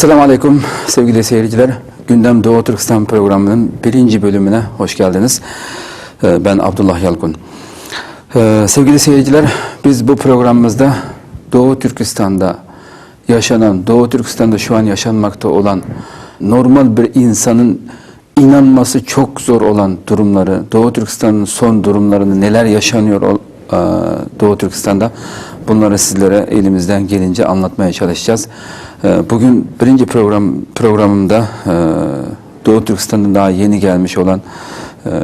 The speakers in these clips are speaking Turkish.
Esselamu Aleyküm sevgili seyirciler. Gündem Doğu Türkistan programının 1. bölümüne hoş geldiniz. Ben Abdullah Yalkun. Sevgili seyirciler, biz bu programımızda Doğu Türkistan'da yaşanan, Doğu Türkistan'da şu an yaşanmakta olan normal bir insanın inanması çok zor olan durumları, Doğu Türkistan'ın son durumlarını, neler yaşanıyor Doğu Türkistan'da, bunları sizlere elimizden gelince anlatmaya çalışacağız. Bugün birinci programımda Doğu Türkistan'da daha yeni gelmiş olan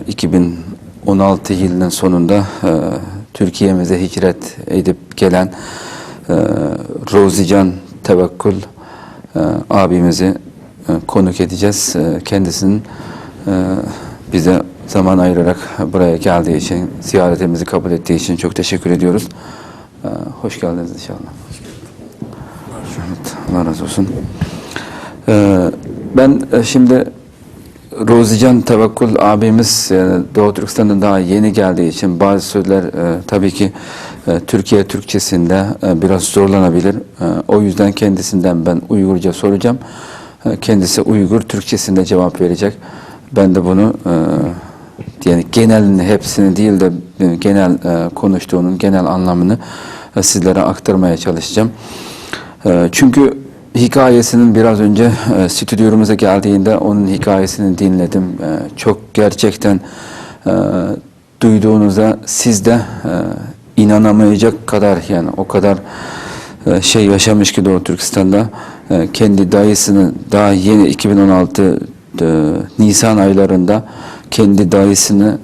2016 yılının sonunda Türkiye'mize hicret edip gelen Rozican Tevekkül abimizi konuk edeceğiz. Kendisinin bize zaman ayırarak buraya geldiği için, ziyaretimizi kabul ettiği için çok teşekkür ediyoruz. Hoş geldiniz inşallah. Evet, Allah razı olsun. Ben şimdi Rozican Tevekkül abimiz Doğu Türkistan'dan daha yeni geldiği için bazı sözler tabii ki Türkiye Türkçesinde biraz zorlanabilir. O yüzden kendisinden ben Uygurca soracağım. Kendisi Uygur Türkçesinde cevap verecek. Ben de bunu yani genelini, hepsini değil de genel konuştuğunun genel anlamını sizlere aktarmaya çalışacağım. Çünkü hikayesinin biraz önce stüdyomuza geldiğinde onun hikayesini dinledim. Çok gerçekten duyduğunuzda siz de inanamayacak kadar, yani o kadar şey yaşamış ki Doğu Türkistan'da. Kendi dayısını daha yeni 2016 Nisan aylarında kendi dayısını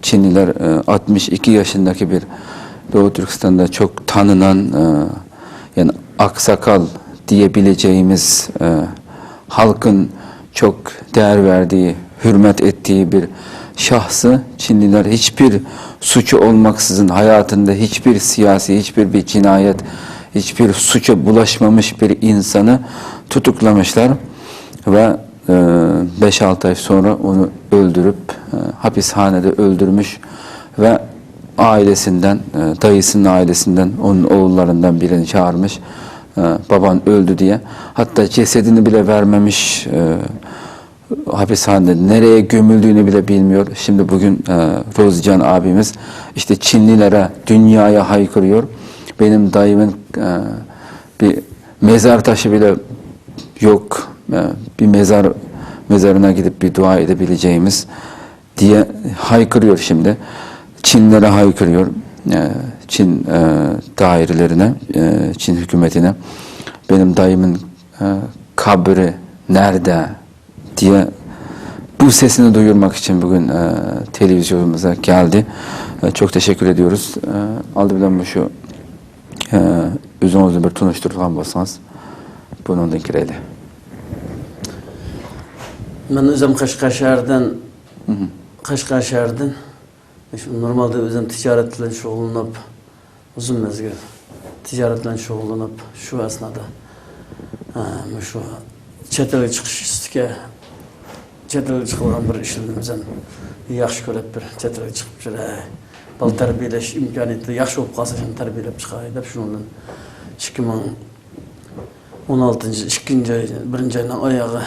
Çinliler 62 yaşındaki bir Doğu Türkistan'da çok tanınan yani aksakal diyebileceğimiz halkın çok değer verdiği, hürmet ettiği bir şahsı Çinliler hiçbir suçu olmaksızın hayatında hiçbir siyasi, hiçbir bir cinayet, hiçbir suça bulaşmamış bir insanı tutuklamışlar ve 5-6 ay sonra onu öldürüp hapishanede öldürmüş ve ailesinden, dayısının ailesinden, onun oğullarından birini çağırmış. Baban öldü diye. Hatta cesedini bile vermemiş, hapishanede nereye gömüldüğünü bile bilmiyor. Şimdi bugün Rozican abimiz işte Çinlilere, dünyaya haykırıyor. Benim dayımın bir mezar taşı bile yok. Bir mezarına gidip bir dua edebileceğimiz diye haykırıyor şimdi. Çinlilere haykırıyor. Çin dairelerine, Çin hükümetine. Benim dayımın kabri nerede diye bu sesini duyurmak için bugün televizyonumuza geldi. Çok teşekkür ediyoruz. Aldı bilen bu şu özünüzü bir tanıştırılan bassanız bunun da kireyle. Ben özüm Kaşgar'dan normalde özüm ticaretle şoğullanıp uzun mezgil ticaretle şoğullanıp şu esnada şu çetele çıkış istikke çetele çıkılan bir işlemimizden yaxşı görüp bir çetele çıkıp şöyle bal terbiyeleş imkaniyeti yaxşı olup kalsa şimdi terbiyelep çıkaydı şununla 2016 ikinci ay birinci ayının ayağı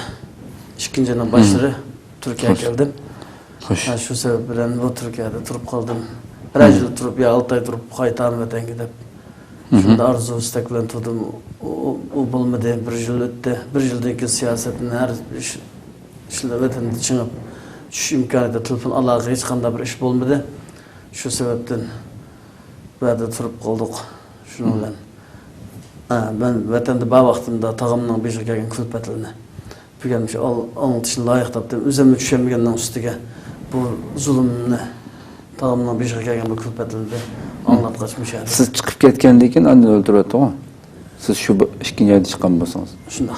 ikinci ayının başları Türkiye'ye geldim. Şu sebeple bu Türkiye'de turup kaldım. Bir yıl turup ya 6 ay turup kaytan vatan gidip. Şimdi arzu isteklen tuttum. O bulmadı bir yıl öttü. Bir yıldaki siyasetin her işle vatanı çıkıp şu imkaniyete telefon alağı hiç kanda bir iş bulmadı. Şu sebepten böyle turup kaldık. Şununla. Ben vatanda bağ vaxtında tağımdan bir gelgen külpetlerine. Bu gelmiş onun için layık tapdım. Üzerime düşemegenden üstüge bu zulümünü tağımdan bir gelgen bu külpetlerinde anlat kaçmış yani. Siz çıkıp ketkendekin annen öldürüyordu o. Siz şu ikinci ayda çıkan bolsanız. Şunda.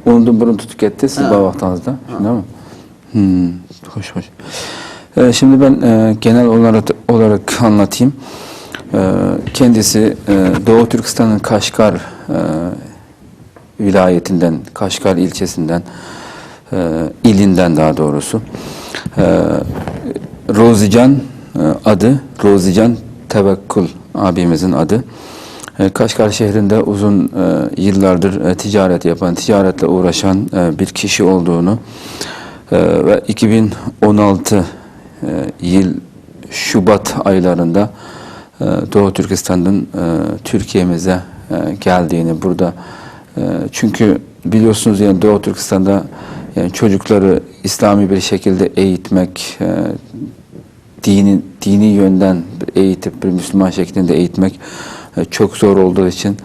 Ondan burun tutup ketdi siz bağ vaxtınızda. Şunda mı? Hoş. Şimdi ben genel olarak anlatayım. Kendisi Doğu Türkistan'ın Kaşgar vilayetinden, Kaşgar ilçesinden, ilinden daha doğrusu. Rozican adı, Rozican Tevekkül abimizin adı. Kaşgar şehrinde uzun yıllardır ticaret yapan, ticaretle uğraşan bir kişi olduğunu ve 2016 yıl Şubat aylarında Doğu Türkistan'dan Türkiye'mize geldiğini burada çünkü biliyorsunuz yani Doğu Türkistan'da yani çocukları İslami bir şekilde eğitmek, dini yönden eğitip bir Müslüman şeklinde eğitmek çok zor olduğu için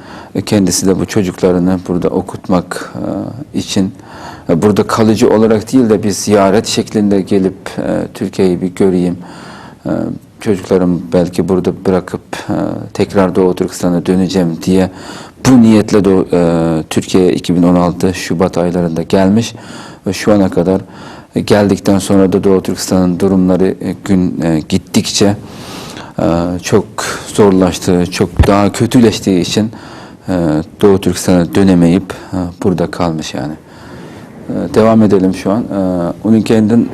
kendisi de bu çocuklarını burada okutmak için burada kalıcı olarak değil de bir ziyaret şeklinde gelip Türkiye'yi bir göreyim. Çocuklarım belki burada bırakıp tekrar Doğu Türkistan'a döneceğim diye bu niyetle Türkiye'ye 2016 Şubat aylarında gelmiş ve şu ana kadar geldikten sonra da Doğu Türkistan'ın durumları gün gittikçe çok zorlaştığı, çok daha kötüleştiği için Doğu Türkistan'a dönemeyip burada kalmış yani. Devam edelim şu an. Onun kendinden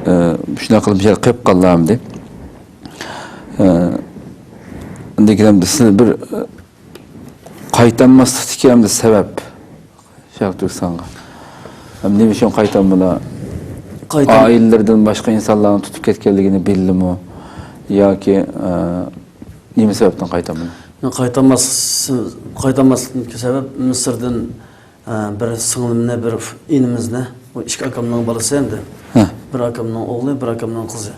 şuna kılıp bir şey kıp kallamdı. Dekilemde bir kaytanması tikemde sebep Şarkı Türkistan'a. Hem ne biçim kaytanmalar ailelerden başka insanların tutup ketkenligini bildim o ya ki nime sebepten kaytanmalar? Kaytanmaslık sebep Mısır'dan bir sınırımne bir inimizne o iki akamның balası hem de bir akamның oğlu bir akamның kızı.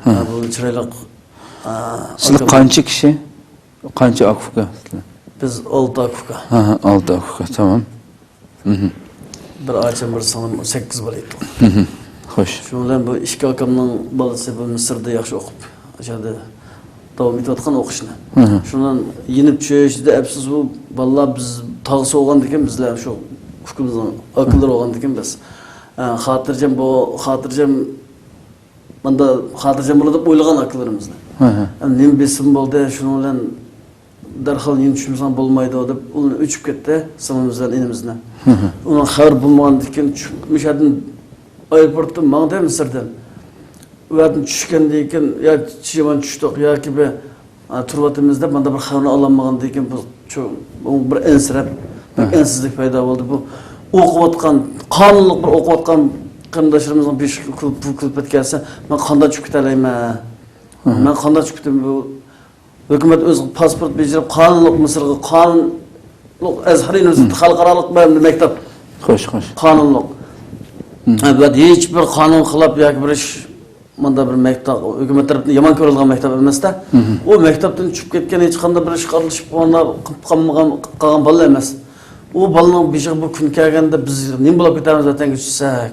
Bu çıraylık Sizler kaçı kişi? Kaçı akfuka? Biz 6 akfuka. 6 akfuka tamam. Bir ağaçın bir sınırım 8 balaydı. Hoş. Şundan bu iki akamның balası bu Mısır'da yaxşı okup aşağıda davam etiyotgan o'qishni. Şundan yenip çöşde hepsiz bu vallahi biz tağısı olgan diken bizler şu hukumumuzun akılları olgan diken biz. Hatırcam bu manda hatırcam bulup oylagan akıllarımızda. Nem besim boldu şunun bilen darhal yeni düşünmesen bolmaydı o dep onu üçüp ketdi sınırımızdan inimizden. Onun haber bulmagan diken müşadın aeroportdan mağda Mısır'dan. Ulardan düşkende eken ya çiğman düştük ya ki bir turbatımızda bana bir haber alanmagan diken bu bir ensirep, bir ensizlik payda oldu bu. Okuyatkan, kanunluk bir okuyatkan kandaşlarımızın bir kılıp etkelse ben kanda çıkıt alayım ben kanda çıkıtım bu hükümet öz pasport becirip kanunluk Mısır'ı kanunluk Azhar Üniversitesi halkaralık bir mektep. Hoş. Kanunluk. Evet hiçbir kanun kılıp ya bir iş manda bir mektep hükümet tarafından yaman görülgen mektep emas da o mektepten çıkıp ketken hiç kanda bir iş karışıp ona kalgan balla emas. O balının bir bu gün kelgende biz nima bo'lib ketamiz zaten güçsek.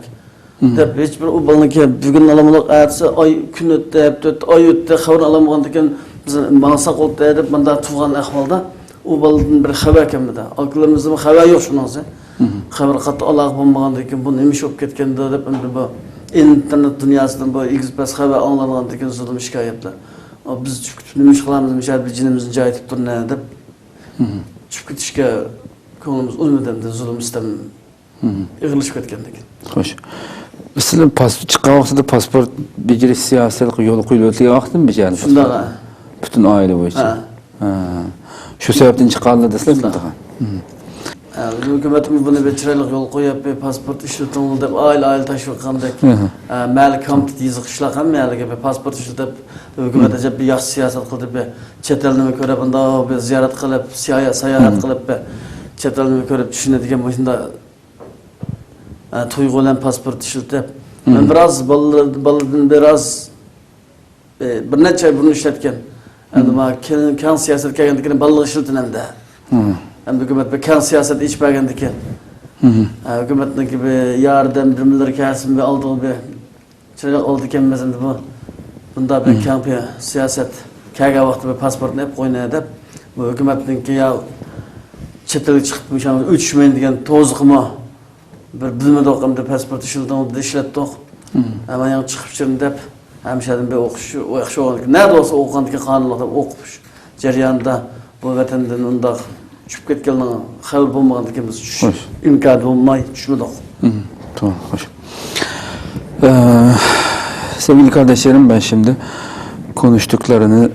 Dep hiç bir o balının ki bugün alamılık ayetse ay gün ötdi, ay ötdi, haber alamagan diken biz mağsak oldu dep manda tuğan ahvalda o balının bir haber kemdi. Akıllarımızda bir haber yok şundan. Haber katı Allah'a bulmagan diken bu nima şop ketkende dep bu internet dünyasından bu XPS haber anlanan diken zulüm şikayetler. Biz çıkıp nima iş qilamiz, müşahid bir jinimizin joyi aytib turna dep. Çıkıp ketishga ko'nglimiz o'lmadanda zulm istem yig'ilishib ketgandik. Xo'sh. Sizlar chiqqan vaqtida pasport bejirish siyosati yo'l qo'yilayotgan vaqtmi bejari? Shunda butun oila bo'yicha. Shu sababdan chiqqanlar desizlar. Hükümetimiz bunu bir çıraylık yol koyup pasport işletim deb aile taşıqandak. Malik komitet yazıq işlaqan malik bir pasport işletip hükümet acaba bir yaxşı siyaset qilib chet elni ko'rib bunda bir ziyorat qilib sayohat qilib chet elni ko'rib tushunadigan bo'lsa tuyg'ulan pasport ishlatib men biroz boladan biroz bir necha ay burun ishlatgan. Endi ma kan siyaset kelgandan bolalar ishlatinamda. Hem hükümet bir kan siyaset iç bergendiki. Hükümetin gibi yardım birimleri kesim ve aldığı bir çocuk oldu kemmezinde bu. Bunda bir kan siyaset kâga vakti bir pasportunu hep koyuna edip bu hükümetin ki ya çetelik çıkmış ama uçmayın diyen tozukma bir bilmedi okumda pasport işletti ok. Hemen yan çıkıp çırın dep hemşehrin bir okuşu oldu. Nerede olsa okandaki kanunlarda okumuş. Ceryanında bu vatenden onda düşüp ketkenliğine haber bulmagan dikemiz imkan bulmay düşmedik. Tamam, hoş. Sevgili kardeşlerim ben şimdi konuştuklarını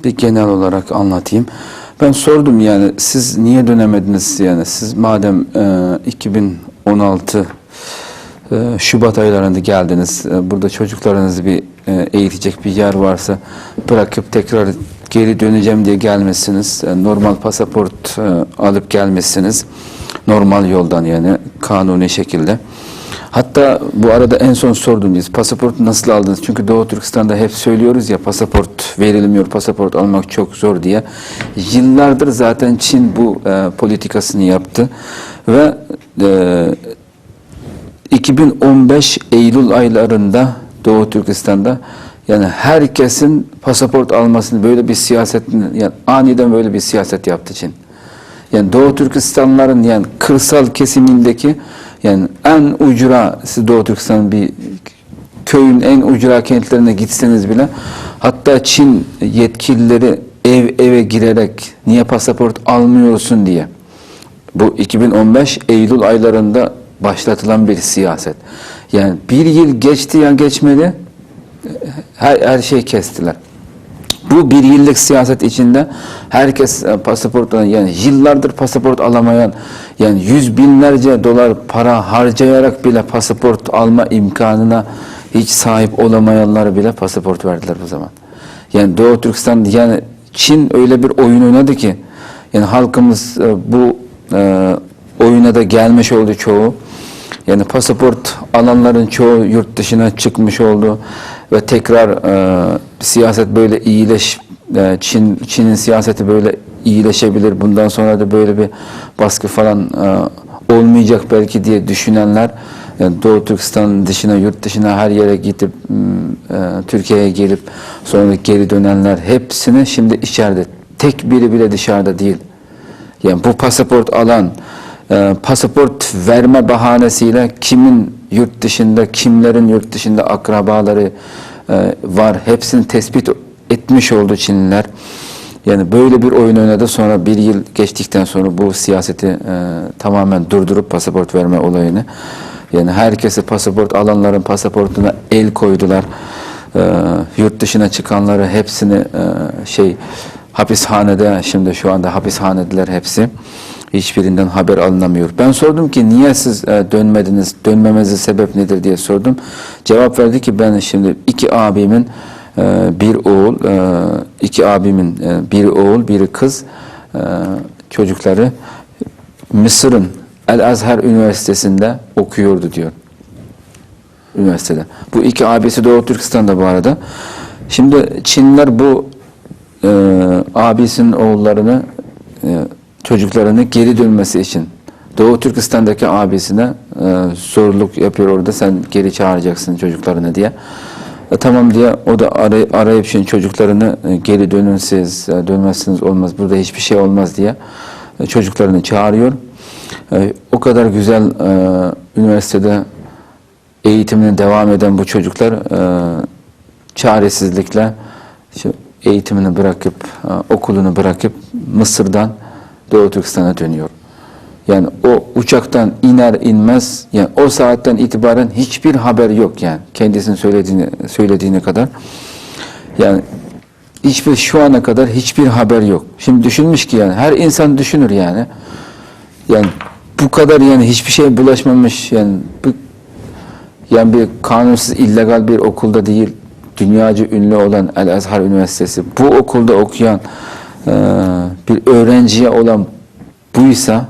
bir genel olarak anlatayım. Ben sordum yani siz niye dönemediniz yani siz madem 2016 Şubat aylarında geldiniz burada çocuklarınızı bir eğitecek bir yer varsa bırakıp tekrar geri döneceğim diye gelmişsiniz. Normal pasaport alıp gelmişsiniz. Normal yoldan yani kanuni şekilde. Hatta bu arada en son sordum biz pasaportu nasıl aldınız? Çünkü Doğu Türkistan'da hep söylüyoruz ya pasaport verilmiyor, pasaport almak çok zor diye. Yıllardır zaten Çin bu politikasını yaptı ve 2015 Eylül aylarında Doğu Türkistan'da yani herkesin pasaport almasını böyle bir siyasetini yani aniden böyle bir siyaset yaptı Çin. Yani Doğu Türkistanlıların yani kırsal kesimindeki yani en ucra siz Doğu Türkistan'ın bir köyün en ucra kentlerine gitseniz bile hatta Çin yetkilileri eve girerek niye pasaport almıyorsun diye bu 2015 Eylül aylarında başlatılan bir siyaset. Yani bir yıl geçti ya geçmedi her şeyi kestiler. Bu bir yıllık siyaset içinde herkes pasaporttan yani yıllardır pasaport alamayan yani yüz binlerce dolar para harcayarak bile pasaport alma imkanına hiç sahip olamayanlara bile pasaport verdiler bu zaman. Yani Doğu Türkistan yani Çin öyle bir oyun oynadı ki yani halkımız bu oyuna da gelmiş oldu çoğu. Yani pasaport alanların çoğu yurt dışına çıkmış oldu ve tekrar siyaset böyle Çin'in siyaseti böyle iyileşebilir. Bundan sonra da böyle bir baskı falan olmayacak belki diye düşünenler yani Doğu Türkistan dışına, yurt dışına her yere gidip Türkiye'ye gelip sonra geri dönenler hepsini şimdi içeride. Tek biri bile dışarıda değil. Yani bu pasaport alan pasaport verme bahanesiyle kimin yurt dışında, kimlerin yurt dışında akrabaları var. Hepsini tespit etmiş oldu Çinliler. Yani böyle bir oyun oynadı. Sonra bir yıl geçtikten sonra bu siyaseti tamamen durdurup pasaport verme olayını. Yani herkesi pasaport alanların pasaportuna el koydular. Yurt dışına çıkanları hepsini hapishanede şimdi şu anda hapishanediler hepsi. Hiçbirinden haber alınamıyor. Ben sordum ki niye siz dönmediniz, dönmemezin sebep nedir diye sordum. Cevap verdi ki ben şimdi iki abimin biri oğul, biri kız çocukları Mısır'ın El-Azhar Üniversitesi'nde okuyordu diyor. Üniversitede. Bu iki abisi Doğu Türkistan'da bu arada. Şimdi Çinliler bu abisinin oğullarını çocuklarını geri dönmesi için Doğu Türkistan'daki abisine zorluk yapıyor orada sen geri çağıracaksın çocuklarını diye. Tamam diye o da arayıp şimdi çocuklarını geri dönün siz dönmezsiniz olmaz burada hiçbir şey olmaz diye çocuklarını çağırıyor. O kadar güzel üniversitede eğitimine devam eden bu çocuklar çaresizlikle eğitimini bırakıp okulunu bırakıp Mısır'dan Doğu Türkistan'a dönüyor. Yani o uçaktan iner inmez yani o saatten itibaren hiçbir haber yok yani kendisinin söylediğine kadar. Yani şu ana kadar hiçbir haber yok. Şimdi düşünmüş ki yani her insan düşünür yani. Yani bu kadar yani hiçbir şey bulaşmamış yani bir kanunsuz illegal bir okulda değil dünyaca ünlü olan El-Azhar Üniversitesi bu okulda okuyan bir öğrenciye olan buysa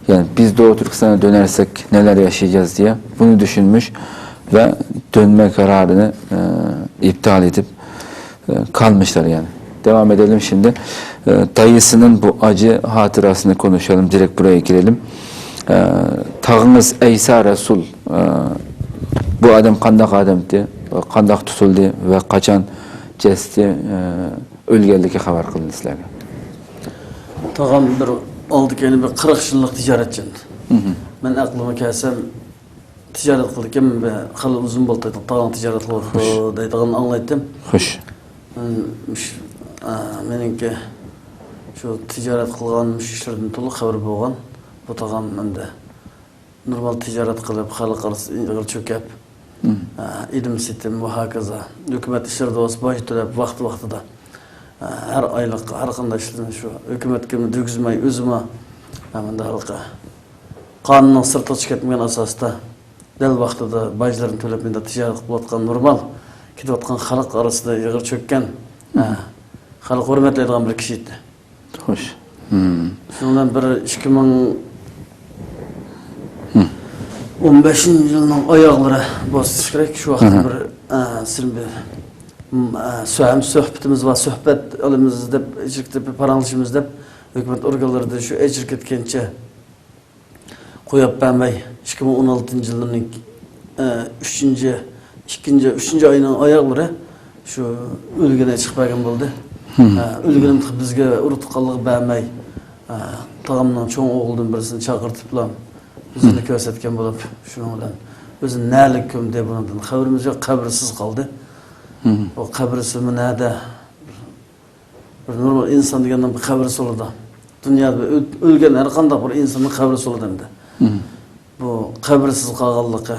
yani biz Doğu Türkistan'a dönersek neler yaşayacağız diye bunu düşünmüş ve dönme kararını iptal edip kalmışlar yani. Devam edelim şimdi. Dayısının bu acı hatırasını konuşalım. Direkt buraya girelim. Tağınız İsa Resul bu adam kandak adamdı. Kandak tutuldu ve kaçan cesti ölgeldeki haber kılın sizlerge. Tağam bir oldu ki bir 40 yıllık ticaretçi. Ben aklıma kelsem ticaret kılırken ve halı uzun boltaydı. Tağam ticaret kılırdı deydiğini anlaydım. Hoş. Menimki şu ticaret kılgan müşteriden tolu haber bolgan. Bu tağam mende normal ticaret kılıp halk arası çökep ilim sitem ve hakaza. Hükümet işleri de olsa baş törep vaxtida. her aylık arkadaşlığını şu hükümetke düzmey özüme hemen de halka kanunun sırtı çıkartmayan asasda del vaxtıda bajların tölepinde ticaret bulatkan normal kitapkan halk arasında yığır çökken halk hürmetleydiğen bir kişiydi. Hoş. Şundan bir 2015 yılının ayakları basış gerek şu vaxtda bir sirim bir sohbetimiz var, sohbet alımız dep, ecirkte bir paranlışımız dep, hükümet organları da şu ecirket kençe koyup benmey 2016 yılının 3. ayının ayakları şu ülgene çıkmagan oldu. Ülgenin bizge urutqanlığı benmey tağımdan çoğun oğuldan birisini çağırtıplam özünü kösetken bulup şunun bilen özün nälik kömde bundan haberimiz yok, kabrisiz kaldı. O kabrisi mi nerede? Bir normal insan degenden bir kabrisi olur da. Dünyada ölgen her qandaq bir insanın kabrisi olur demdi. Bu kabrisiz qalğanlığı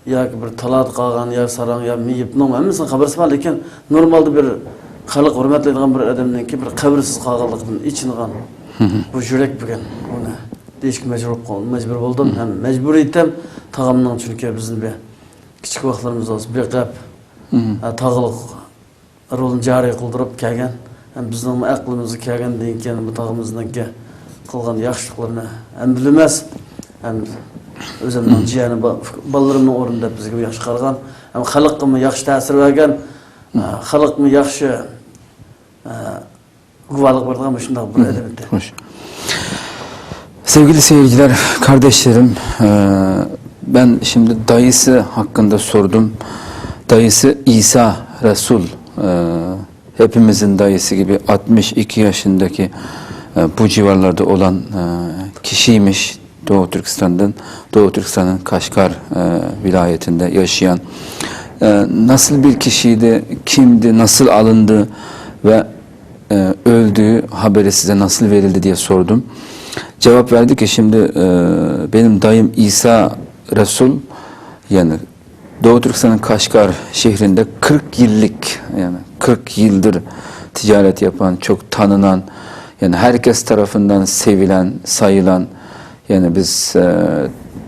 ya bir talat qalğan ya saran ya miyip nomamızın kabrisi var lekin normalde bir xalq hurmatleydigan bir adamdan ki bir kabrisiz qalğanlığın içini qan. Bu jürek bugün onu değişik mecbur boldum hem mecbur etem tağamdan çünkü bizim bir kichik vaqtlarımız olsun bir qap tağılık rolun jari kıldırıp kelgen hem bizning aklımızı kelgen degan bu tağımızdan ki qılgan yaxşılıklarını hem bilmez hem özümden jiyani ballarımın orunda bizge yaxşı qargan hem xalqıma yaxşı ta'sir bergen xalqıma yaxşı guvalık berdigan şunday bir edebitti. Hoş. Sevgili seyirciler, kardeşlerim, ben şimdi dayısı hakkında sordum. Dayısı İsa Resul, hepimizin dayısı gibi 62 yaşındaki bu civarlarda olan kişiymiş. Doğu Türkistan'ın Kaşgar vilayetinde yaşayan. Nasıl bir kişiydi, kimdi, nasıl alındı ve öldüğü haberi size nasıl verildi diye sordum. Cevap verdi ki şimdi benim dayım İsa Resul yani Doğu Türkistan'ın Kaşgar şehrinde 40 yıllık yani 40 yıldır ticaret yapan, çok tanınan yani herkes tarafından sevilen, sayılan yani biz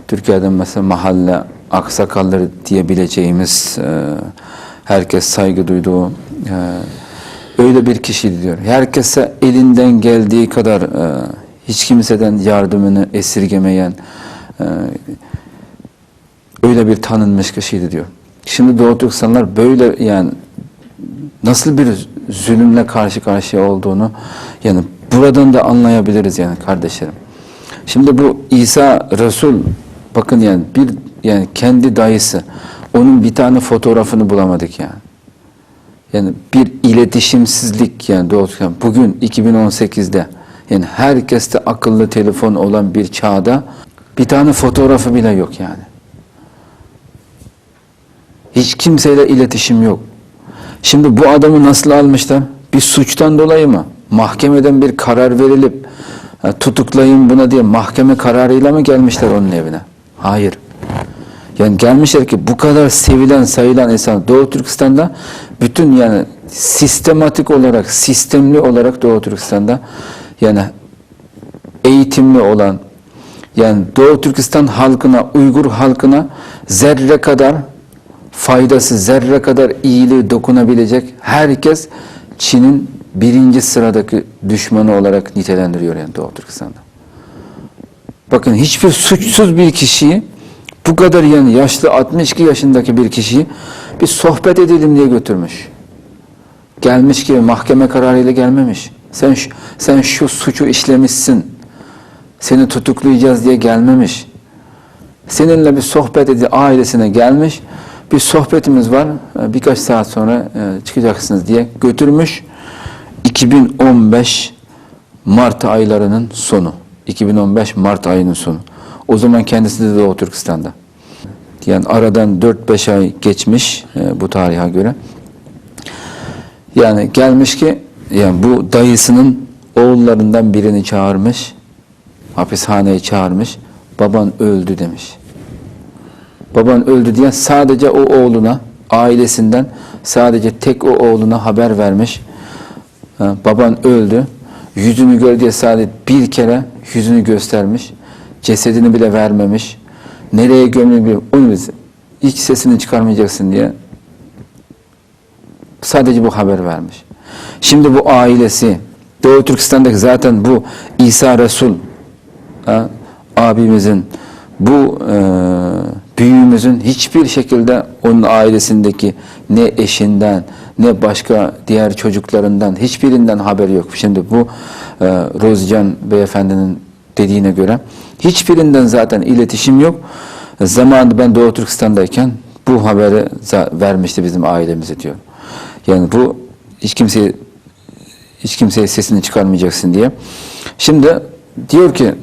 Türkiye'den mesela mahalle aksakalları diyebileceğimiz herkes saygı duyduğu öyle bir kişiydi diyor. Herkese elinden geldiği kadar hiç kimseden yardımını esirgemeyen öyle bir tanınmış kişiydi diyor. Şimdi Doğu Türkistanlar böyle yani nasıl bir zulümle karşı karşıya olduğunu yani buradan da anlayabiliriz yani kardeşlerim. Şimdi bu İsa Resul bakın yani kendi dayısı onun bir tane fotoğrafını bulamadık yani. Yani bir iletişimsizlik yani Doğu Türkistan bugün 2018'de yani herkeste akıllı telefon olan bir çağda bir tane fotoğrafı bile yok yani. Hiç kimseyle iletişim yok. Şimdi bu adamı nasıl almışlar? Bir suçtan dolayı mı? Mahkemeden bir karar verilip tutuklayın buna diye mahkeme kararıyla mı gelmişler onun evine? Hayır. Yani gelmişler ki bu kadar sevilen, sayılan insan Doğu Türkistan'da bütün yani sistematik olarak, sistemli olarak Doğu Türkistan'da yani eğitimli olan yani Doğu Türkistan halkına, Uygur halkına zerre kadar faydası, zerre kadar iyiliği dokunabilecek herkes Çin'in birinci sıradaki düşmanı olarak nitelendiriyor yani Doğu Türkistan'da. Bakın hiçbir suçsuz bir kişiyi bu kadar yani yaşlı 62 yaşındaki bir kişiyi bir sohbet edelim diye götürmüş. Gelmiş ki mahkeme kararıyla gelmemiş. Sen şu suçu işlemişsin. Seni tutuklayacağız diye gelmemiş. Seninle bir sohbet ailesine gelmiş. Bir sohbetimiz var. Birkaç saat sonra çıkacaksınız diye götürmüş. 2015 Mart aylarının sonu. 2015 Mart ayının sonu. O zaman kendisi de Doğu Türkistan'da. Yani aradan 4-5 ay geçmiş bu tarihe göre. Yani gelmiş ki yani bu dayısının oğullarından birini çağırmış. Hapishaneye çağırmış. Baban öldü demiş. Baban öldü diye sadece o oğluna, ailesinden sadece tek o oğluna haber vermiş. Baban öldü. Yüzünü gör diye sadece bir kere yüzünü göstermiş. Cesedini bile vermemiş. Nereye gömdüğünü bile, onu hiç sesini çıkarmayacaksın diye sadece bu haber vermiş. Şimdi bu ailesi, Doğu Türkistan'daki zaten bu İsa Resul abimizin, bu büyüğümüzün hiçbir şekilde onun ailesindeki ne eşinden ne başka diğer çocuklarından hiçbirinden haberi yok. Şimdi bu Rozcan beyefendinin dediğine göre hiçbirinden zaten iletişim yok. Zamanında ben Doğu Türkistan'dayken bu haberi vermişti bizim ailemize diyor. Yani bu hiç kimseye sesini çıkarmayacaksın diye. Şimdi diyor ki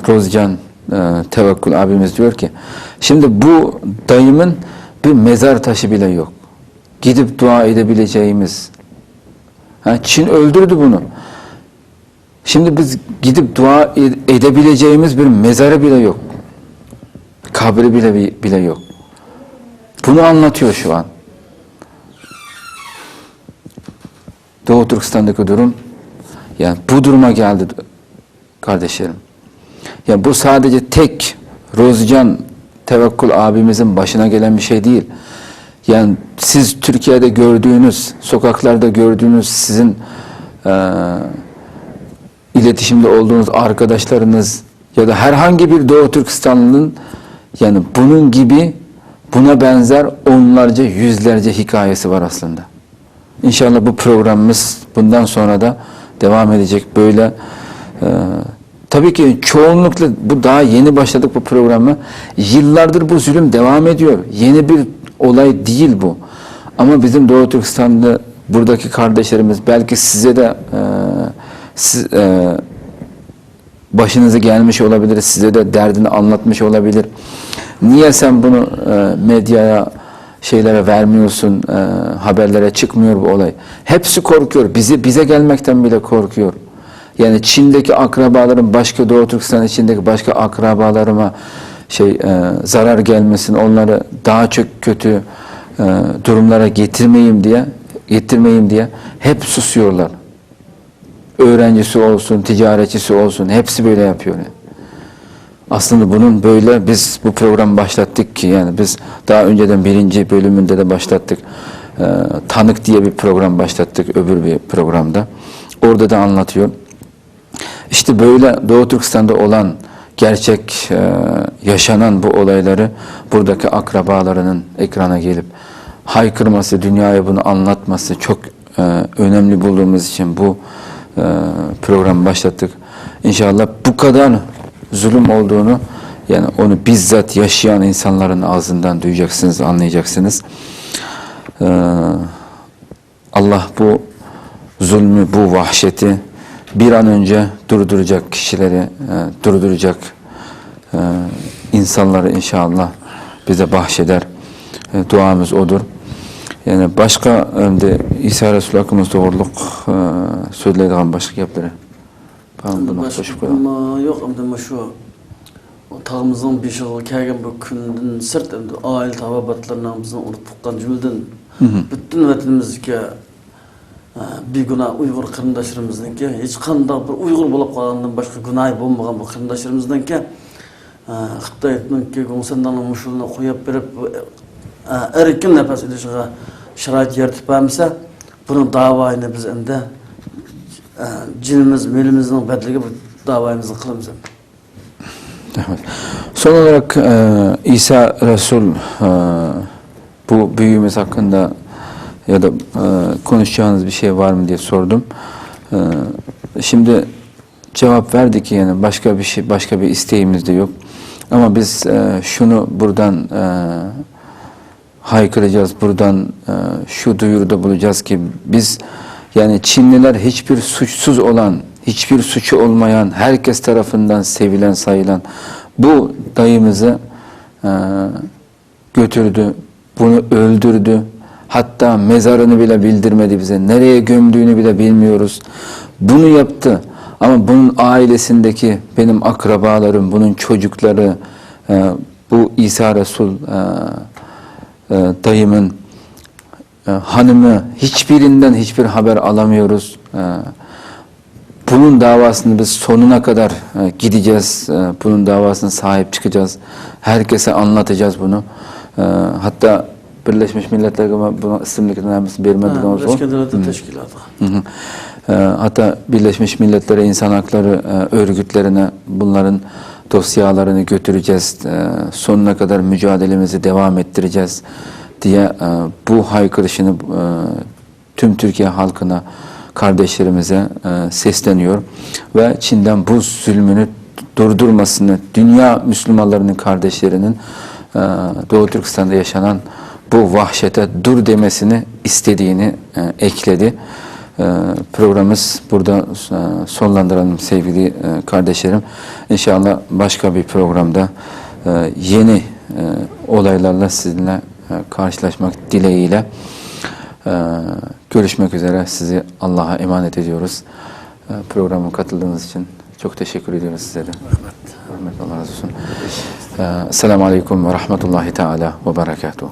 Rozcan Tevekkül abimiz diyor ki şimdi bu dayımın bir mezar taşı bile yok. Gidip dua edebileceğimiz. Çin öldürdü bunu. Şimdi biz gidip dua edebileceğimiz bir mezarı bile yok. Kabri bile yok. Bunu anlatıyor şu an. Doğu Türkistan'daki durum, yani bu duruma geldi kardeşlerim. Yani bu sadece tek Rozcan Tevekkül abimizin başına gelen bir şey değil. Yani siz Türkiye'de gördüğünüz, sokaklarda gördüğünüz sizin iletişimde olduğunuz arkadaşlarınız ya da herhangi bir Doğu Türkistanlı'nın yani bunun gibi buna benzer onlarca, yüzlerce hikayesi var aslında. İnşallah bu programımız bundan sonra da devam edecek böyle. Tabii ki çoğunlukla bu daha yeni başladık bu programı. Yıllardır bu zulüm devam ediyor. Yeni bir olay değil bu. Ama bizim Doğu Türkistan'da buradaki kardeşlerimiz belki size de başınıza gelmiş olabilir, size de derdini anlatmış olabilir. Niye sen bunu medyaya, şeylere vermiyorsun, haberlere çıkmıyor bu olay? Hepsi korkuyor. Bize gelmekten bile korkuyor. Yani Çin'deki akrabalarım, başka Doğu Türkistan içindeki başka akrabalarıma zarar gelmesin, onları daha çok kötü durumlara getirmeyeyim diye hep susuyorlar. Öğrencisi olsun, ticaretçisi olsun, hepsi böyle yapıyor. Aslında bunun böyle biz bu programı başlattık ki yani biz daha önceden 1. bölümünde de başlattık. Tanık diye bir program başlattık öbür bir programda. Orada da anlatıyor. İşte böyle Doğu Türkistan'da olan gerçek yaşanan bu olayları buradaki akrabalarının ekrana gelip haykırması, dünyaya bunu anlatması çok önemli bulduğumuz için bu programı başlattık. İnşallah bu kadar zulüm olduğunu yani onu bizzat yaşayan insanların ağzından duyacaksınız, anlayacaksınız. Allah bu zulmü, bu vahşeti bir an önce durduracak kişileri, durduracak insanları inşallah bize bahşeder. Duamız odur. Yani başka İsa Resul hakkımız doğruluk söyleydiğim başka yapları. Yok ama şu tağımızın bir şey kelgen bu künden sırt aile tababatlarımızın unuttuktan cümleden bütün vatanımızdaki bir günah Uygur kırındaşlarımızdanki hiç qanday bir Uygur bolup qalgandan başka günah bolmagan bu kırındaşlarımızdanki Xitoy etmenki gongsandan muşulunu qo'yib berib erkin nefes edişine şarait yaratib bermese bunun davayını biz endi cinimiz, milimizin bedeliga bu davayımızı qilamiz. Evet. Son olarak İsa Resul bu büyüğümüz hakkında ya da konuşacağınız bir şey var mı diye sordum. Şimdi cevap verdi ki yani başka bir isteğimiz de yok. Ama biz şunu buradan haykıracağız, buradan şu duyuruda bulacağız ki biz yani Çinliler hiçbir suçsuz olan, hiçbir suçu olmayan, herkes tarafından sevilen, sayılan bu dayımızı götürdü, bunu öldürdü. Hatta mezarını bile bildirmedi bize. Nereye gömdüğünü bile bilmiyoruz. Bunu yaptı. Ama bunun ailesindeki benim akrabalarım, bunun çocukları, bu İsa Resul dayımın hanımı, hiçbirinden hiçbir haber alamıyoruz. Bunun davasını biz sonuna kadar gideceğiz. Bunun davasına sahip çıkacağız. Herkese anlatacağız bunu. Hatta Birleşmiş Milletler'e buna isimliklerimizi vermediğimiz olsun. Birleşmiş Milletler Teşkilatı. Hatta Birleşmiş Milletler'e insan hakları örgütlerine bunların dosyalarını götüreceğiz. Sonuna kadar mücadelemizi devam ettireceğiz diye bu haykırışını tüm Türkiye halkına, kardeşlerimize sesleniyor ve Çin'den bu zulmünü durdurmasını, dünya Müslümanlarının kardeşlerinin Doğu Türkistan'da yaşanan bu vahşete dur demesini istediğini ekledi. Programımız burada sonlandıralım sevgili kardeşlerim. İnşallah başka bir programda yeni olaylarla sizinle karşılaşmak dileğiyle görüşmek üzere. Sizi Allah'a emanet ediyoruz. Programa katıldığınız için çok teşekkür ediyoruz size de. Rahmet Allah razı olsun. Esselamu Aleyküm ve Rahmetullahi Teala ve Berekatuhu.